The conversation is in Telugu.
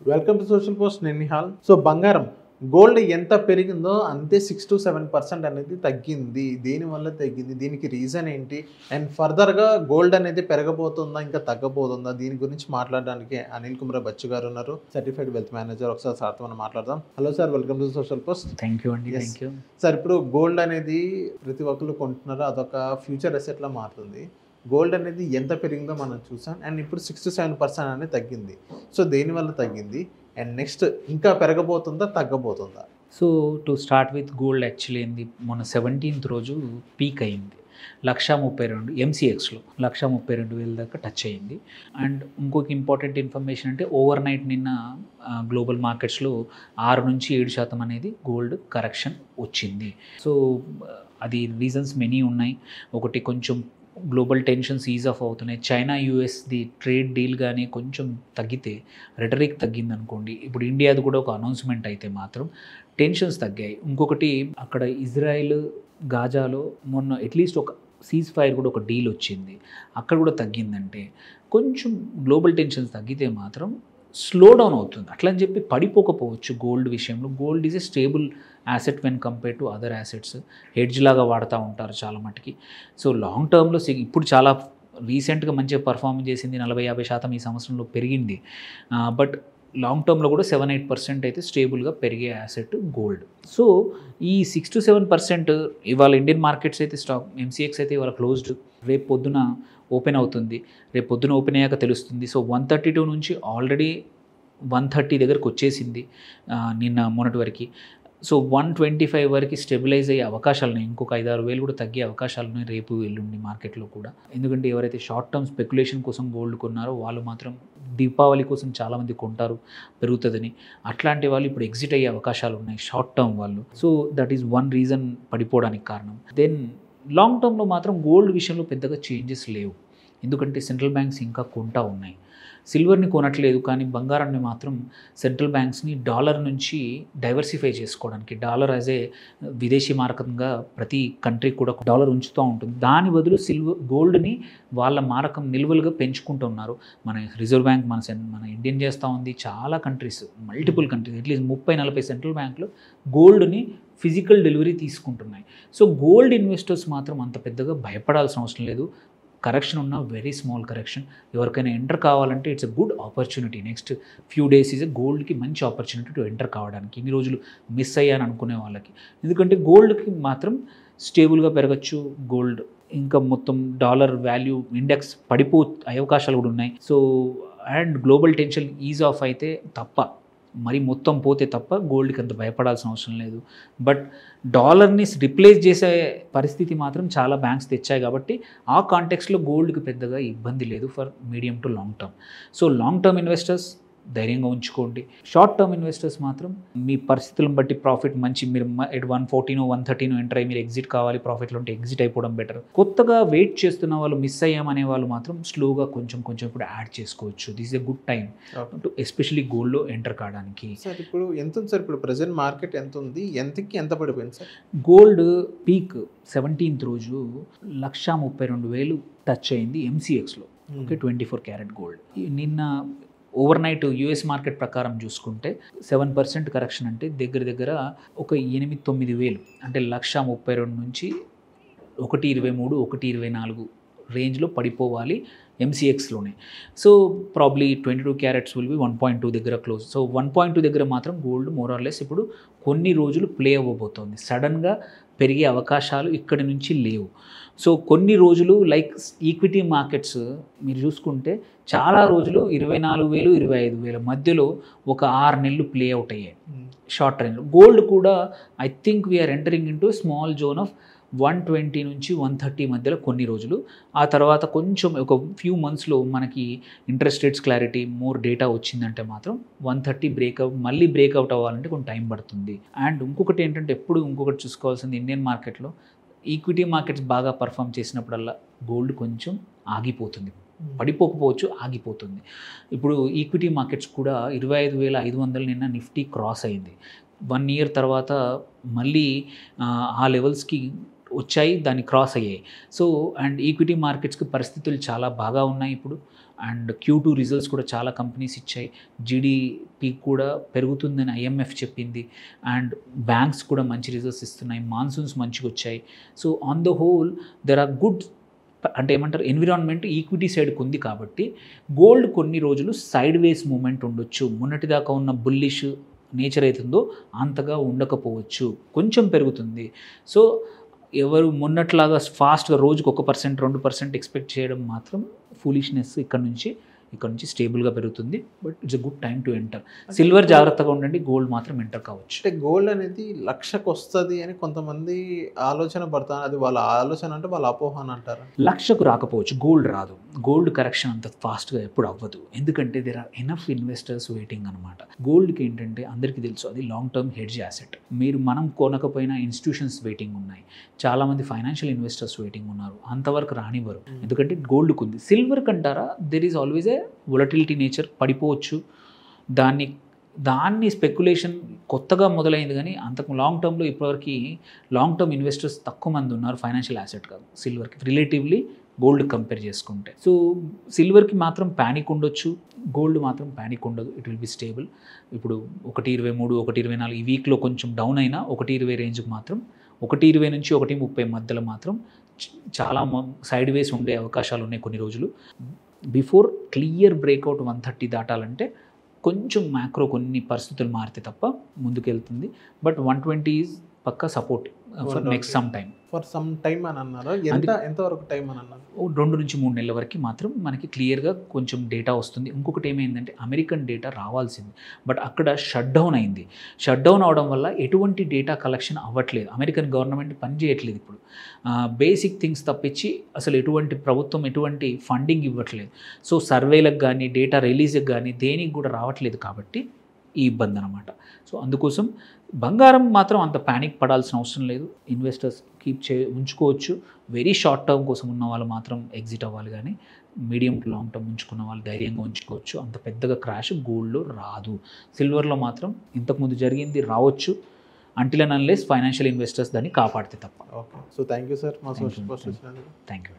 వెల్కమ్ టు సోషల్ పోస్ట్ నేను నిహాల్. సో బంగారం గోల్డ్ ఎంత పెరిగిందో అంతే 6 to 7% అనేది తగ్గింది. దీనివల్ల తగ్గింది, దీనికి రీజన్ ఏంటి, అండ్ ఫర్దర్గా గోల్డ్ అనేది పెరగబోతుందా ఇంకా తగ్గబోతుందా, దీని గురించి మాట్లాడడానికి అనిల్ కుమార్ బచ్చు గారు ఉన్నారు, సర్టిఫైడ్ వెల్త్ మేనేజర్. ఒకసారి సార్తో మనం మాట్లాడదాం. Hello sir, welcome to social post. Thank you అండి. Thank you sir. ఇప్పుడు గోల్డ్ అనేది ప్రతి ఒక్కరు కొంటున్నారు, అదొక ఫ్యూచర్ అసెట్లా మారుతుంది. గోల్డ్ అనేది ఎంత పెరిగిందో మనం చూసాం, అండ్ ఇప్పుడు 6 to 7% అనేది తగ్గింది. సో దేనివల్ల తగ్గింది, అండ్ నెక్స్ట్ ఇంకా పెరగబోతుందా తగ్గబోతుందా? So to start with gold actually ఏంది, మొన్న 17th రోజు పీక్ అయింది 1,32,000 ఎంసీఎక్స్లో 1,32,000 దాకా టచ్ అయింది. అండ్ ఇంకొక ఇంపార్టెంట్ ఇన్ఫర్మేషన్ అంటే ఓవర్ నైట్ నిన్న గ్లోబల్ మార్కెట్స్లో 6 నుంచి 7% అనేది గోల్డ్ కరెక్షన్ వచ్చింది. సో అది రీజన్స్ మెనీ ఉన్నాయి. ఒకటి, కొంచెం గ్లోబల్ టెన్షన్స్ ఈజ్ ఆఫ్ అవుతున్నాయి. చైనా యూఎస్ది ట్రేడ్ డీల్ కానీ కొంచెం తగ్గితే, రెటరిక్ తగ్గింది అనుకోండి, ఇప్పుడు ఇండియాది కూడా ఒక అనౌన్స్మెంట్ అయితే మాత్రం టెన్షన్స్ తగ్గాయి. ఇంకొకటి, అక్కడ ఇజ్రాయెల్ గాజాలో మొన్న అట్లీస్ట్ ఒక సీజ్ ఫైర్ కూడా ఒక డీల్ వచ్చింది, అక్కడ కూడా తగ్గిందంటే కొంచెం గ్లోబల్ టెన్షన్స్ తగ్గితే మాత్రం స్లో డౌన్ అవుతుంది. అట్లా అని చెప్పి పడిపోకపోవచ్చు గోల్డ్ విషయంలో. Gold is a stable asset when compare to other assets. Hedge లాగా వాడుతూ ఉంటారు చాలా మటుకి. సో లాంగ్ టర్మ్లో ఇప్పుడు చాలా రీసెంట్గా మంచిగా పర్ఫార్మ్ చేసింది, 40-50% ఈ సంవత్సరంలో పెరిగింది. బట్ లాంగ్ టర్మ్లో కూడా 7-8% అయితే స్టేబుల్గా పెరిగే యాసెట్ గోల్డ్. సో ఈ 6 to 7% ఇవాళ ఇండియన్ మార్కెట్స్ అయితే స్టాక్ ఎంసీఎక్స్ అయితే ఇవాళ క్లోజ్డ్, రేపు పొద్దున ఓపెన్ అవుతుంది. రేపు పొద్దున ఓపెన్ అయ్యాక తెలుస్తుంది. సో 132 నుంచి ఆల్రెడీ 130 దగ్గరకు వచ్చేసింది నిన్న మొన్నటి వరకు. సో 125 వరకు స్టెబిలైజ్ అయ్యే అవకాశాలు ఉన్నాయి. ఇంకొక 5-6 వేలు కూడా తగ్గే అవకాశాలు ఉన్నాయి రేపు ఎల్లుండి మార్కెట్లో కూడా. ఎందుకంటే ఎవరైతే షార్ట్ టర్మ్ స్పెక్యులేషన్ కోసం గోల్డ్ కొన్నారో వాళ్ళు మాత్రం దీపావళి కోసం చాలామంది కొంటారు పెరుగుతుందని. అట్లాంటి వాళ్ళు ఇప్పుడు ఎగ్జిట్ అయ్యే అవకాశాలు ఉన్నాయి షార్ట్ టర్మ్ వాళ్ళు. So that is one reason పడిపోవడానికి కారణం. దెన్ లాంగ్ టర్మ్లో మాత్రం గోల్డ్ విషయంలో పెద్దగా చేంజెస్ లేవు, ఎందుకంటే సెంట్రల్ బ్యాంక్స్ ఇంకా కొంటా ఉన్నాయి. సిల్వర్ని కొనట్లేదు, కానీ బంగారాన్ని మాత్రం సెంట్రల్ బ్యాంక్స్ని డాలర్ నుంచి డైవర్సిఫై చేసుకోవడానికి, డాలర్ యాజ్ ఏ విదేశీ మారకంగా ప్రతి కంట్రీ కూడా డాలర్ ఉంచుతూ ఉంటుంది. దాని బదులు గోల్డ్ని వాళ్ళ మారకం నిల్వలుగా పెంచుకుంటున్నారు. మన రిజర్వ్ బ్యాంక్ మన ఇండియన్ చేస్తూ ఉంది. చాలా countries, multiple countries, at least 30-40 central బ్యాంకులు గోల్డ్ని ఫిజికల్ డెలివరీ తీసుకుంటున్నాయి. సో గోల్డ్ ఇన్వెస్టర్స్ మాత్రం అంత పెద్దగా భయపడాల్సిన అవసరం లేదు. కరెక్షన్ ఉన్న వెరీ స్మాల్ కరెక్షన్. ఎవరికైనా ఎంటర్ కావాలంటే it's a good opportunity. Next few days is గోల్డ్కి మంచి ఆపర్చునిటీ టు ఎంటర్ కావడానికి, ఇన్ని రోజులు మిస్ అయ్యాను అనుకునే వాళ్ళకి. ఎందుకంటే గోల్డ్కి మాత్రం స్టేబుల్గా పెరగచ్చు గోల్డ్. ఇంకా మొత్తం డాలర్ వాల్యూ ఇండెక్స్ అయ్యే అవకాశాలు కూడా ఉన్నాయి. So and global tension is of అయితే తప్ప, మరి మొత్తం పోతే తప్ప గోల్డ్కి అంత భయపడాల్సిన అవసరం లేదు. బట్ డాలర్ని రిప్లేస్ చేసే పరిస్థితి మాత్రం చాలా బ్యాంక్స్ తెచ్చాయి కాబట్టి ఆ కాంటెక్స్లో గోల్డ్కి పెద్దగా ఇబ్బంది లేదు for medium to long term. So long term investors ధైర్యంగా ఉంచుకోండి. షార్ట్ టర్మ్ ఇన్వెస్టర్స్ మాత్రం మీ పరిస్థితులను బట్టి ప్రాఫిట్ మంచి, మీరు 114-113 ఎంటర్ అయ్యి మీరు ఎగ్జిట్ కావాలి, ప్రాఫిట్లో ఉంటే ఎగ్జిట్ అయిపోవడం బెటర్. కొత్తగా వెయిట్ చేస్తున్న వాళ్ళు, మిస్ అయ్యామనే వాళ్ళు మాత్రం స్లోగా కొంచెం ఇప్పుడు యాడ్ చేసుకోవచ్చు. This is a good time to especially గోల్డ్లో ఎంటర్ కావడానికి. సార్ ఇప్పుడు ఎంత ఉంది సార్, ఇప్పుడు ప్రెసెంట్ మార్కెట్ ఎంత ఉంది, ఎంత పడిపోయింది సార్? గోల్డ్ పీక్ 17th రోజు 132,000 టచ్ అయింది ఎంసీఎక్స్లో. Okay, 24 carat gold. నిన్న ఓవర్ నైట్ యూఎస్ మార్కెట్ ప్రకారం చూసుకుంటే 7% కరెక్షన్ అంటే దగ్గర ఒక 8-9 వేలు, అంటే 132,000 నుంచి 123, 124 రేంజ్లో పడిపోవాలి ఎంసీఎక్స్లోనే. So probably 22 carats will be 1.2 దగ్గర క్లోజ్. సో 1.2 దగ్గర మాత్రం గోల్డ్ మోర్ ఆర్ లెస్ ఇప్పుడు కొన్ని రోజులు ప్లే అవ్వబోతోంది. సడన్గా పెరిగే అవకాశాలు ఇక్కడి నుంచి లేవు. సో కొన్ని రోజులు లైక్ ఈక్విటీ మార్కెట్స్ మీరు చూసుకుంటే చాలా రోజులు 24,000, 25,000 మధ్యలో ఒక 6 నెలలు ప్లే అవుట్ అయ్యాయి షార్ట్ రేంజ్లో. గోల్డ్ కూడా I think we're entering into small zone of 120 నుంచి 130 మధ్యలో కొన్ని రోజులు. ఆ తర్వాత కొంచెం ఒక ఫ్యూ మంత్స్లో మనకి interest rates clarity, more data వచ్చిందంటే మాత్రం 130 మళ్ళీ బ్రేక్అవుట్ అవ్వాలంటే కొంచెం టైం పడుతుంది. అండ్ ఇంకొకటి ఏంటంటే, ఇంకొకటి చూసుకోవాల్సింది, ఇండియన్ మార్కెట్లో ఈక్విటీ మార్కెట్స్ బాగా పర్ఫామ్ చేసినప్పుడల్లా గోల్డ్ కొంచెం ఆగిపోతుంది, పడిపోకపోవచ్చు, ఆగిపోతుంది. ఇప్పుడు ఈక్విటీ మార్కెట్స్ కూడా 25,500 నిన్న నిఫ్టీ క్రాస్ అయింది. 1 year తర్వాత మళ్ళీ ఆ లెవెల్స్కి వచ్చాయి, దాన్ని క్రాస్ అయ్యాయి. సో అండ్ ఈక్విటీ మార్కెట్స్కి పరిస్థితులు చాలా బాగా ఉన్నాయి ఇప్పుడు. అండ్ Q2 రిజల్ట్స్ కూడా చాలా కంపెనీస్ ఇచ్చాయి. GDP కూడా పెరుగుతుందని IMF చెప్పింది. అండ్ బ్యాంక్స్ కూడా మంచి రిజల్ట్స్ ఇస్తున్నాయి. మాన్సూన్స్ మంచిగా వచ్చాయి. So on the whole there are good, అంటే ఏమంటారు, ఎన్విరాన్మెంట్ ఈక్విటీ సైడ్కి ఉంది. కాబట్టి గోల్డ్ కొన్ని రోజులు సైడ్ వేస్ మూమెంట్ ఉండొచ్చు. మొన్నటిదాకా ఉన్న బుల్లిష్ నేచర్ అవుతుందో అంతగా ఉండకపోవచ్చు, కొంచెం పెరుగుతుంది. సో ఎవరు మొన్నట్లాగా ఫాస్ట్గా రోజుకు 1% 2% ఎక్స్పెక్ట్ చేయడం మాత్రం ఫూలిష్నెస్. ఇక్కడ నుంచి స్టేబుల్గా పెరుగుతుంది. But it's a good time to enter. Silver జాగ్రత్తగా ఉండండి, గోల్డ్ మాత్రం ఎంటర్ కావచ్చు. అంటే గోల్డ్ అనేది 1,00,000కి వస్తుంది అని కొంతమంది ఆలోచన పడతారు. అది వాళ్ళ ఆలోచన అంటే వాళ్ళ అపోహ అని అంటారు. 1,00,000కు రాకపోవచ్చు, గోల్డ్ రాదు. గోల్డ్ కరెక్షన్ అంత ఫాస్ట్గా ఎప్పుడు అవ్వదు. ఎందుకంటే there are enough investors waiting అనమాట. గోల్డ్కి ఏంటంటే అందరికీ తెలుసు అది లాంగ్ టర్మ్ హెడ్జ్ యాసెట్. మనం కొనకపోయినా ఇన్స్టిట్యూషన్స్ వెయిటింగ్ ఉన్నాయి, చాలామంది ఫైనాన్షియల్ ఇన్వెస్టర్స్ వెయిటింగ్ ఉన్నారు. అంతవరకు రానివ్వరు, ఎందుకంటే గోల్డ్కి ఉంది. సిల్వర్ కంటారా, there is always a volatility nature, పడిపోవచ్చు. దాన్ని స్పెక్యులేషన్ కొత్తగా మొదలైంది, కానీ అంతకు లాంగ్ టర్మ్లో ఇప్పటివరకు లాంగ్ టర్మ్ ఇన్వెస్టర్స్ తక్కువ మంది ఉన్నారు ఫైనాన్షియల్ యాసెట్ కాదు సిల్వర్కి రిలేటివ్లీ గోల్డ్ కంపేర్ చేసుకుంటే. సో సిల్వర్కి మాత్రం ప్యానిక్ ఉండొచ్చు, గోల్డ్ మాత్రం ప్యానిక్ ఉండదు. It will be stable. ఇప్పుడు 1.23 1.24 ఈ వీక్లో కొంచెం డౌన్ అయినా 1.20 రేంజ్కి మాత్రం 1.20 నుంచి 1.30 మధ్యలో మాత్రం చాలా సైడ్ వేస్ ఉండే అవకాశాలు ఉన్నాయి కొన్ని రోజులు. బిఫోర్ క్లియర్ బ్రేక్అవుట్ 130 దాటాలంటే కొంచెం మ్యాక్రో కొన్ని పరిస్థితులు మారితే తప్ప ముందుకెళ్తుంది. బట్ 120 ఈజ్ పక్కా support for next some time. For some time అని అన్నారు. ఎంతవరకు టైం అని అన్నారు? 2 నుంచి 3 నెలల వరకు మాత్రం మనకి క్లియర్గా కొంచెం డేటా వస్తుంది. ఇంకొకటి ఏమైందంటే అమెరికన్ డేటా రావాల్సింది, బట్ అక్కడ షట్ డౌన్ అయింది. షట్ డౌన్ అవడం వల్ల ఎటువంటి డేటా కలెక్షన్ అవ్వట్లేదు. అమెరికన్ గవర్నమెంట్ పని చేయట్లేదు ఇప్పుడు. బేసిక్ థింగ్స్ తప్పించి అసలు ప్రభుత్వం ఎటువంటి ఫండింగ్ ఇవ్వట్లేదు. సో సర్వేలకు కానీ డేటా రిలీజ్కి కానీ దేనికి కూడా రావట్లేదు. కాబట్టి ఈ ఇబ్బంది అనమాట. సో అందుకోసం బంగారం మాత్రం అంత ప్యానిక్ పడాల్సిన అవసరం లేదు. ఇన్వెస్టర్స్ ఉంచుకోవచ్చు. వెరీ షార్ట్ టర్మ్ కోసం ఉన్న వాళ్ళు మాత్రం ఎగ్జిట్ అవ్వాలి, కానీ మీడియం టు లాంగ్ టర్మ్ ఉంచుకున్న వాళ్ళు ధైర్యంగా ఉంచుకోవచ్చు. అంత పెద్దగా క్రాష్ గోల్డ్లో రాదు. సిల్వర్లో మాత్రం ఇంతకుముందు జరిగింది రావచ్చు, until and unless financial investors దాన్ని కాపాడితే తప్ప. Okay. So thank you sir. మా సోషల్ పోస్ట్ థ్యాంక్ యూ.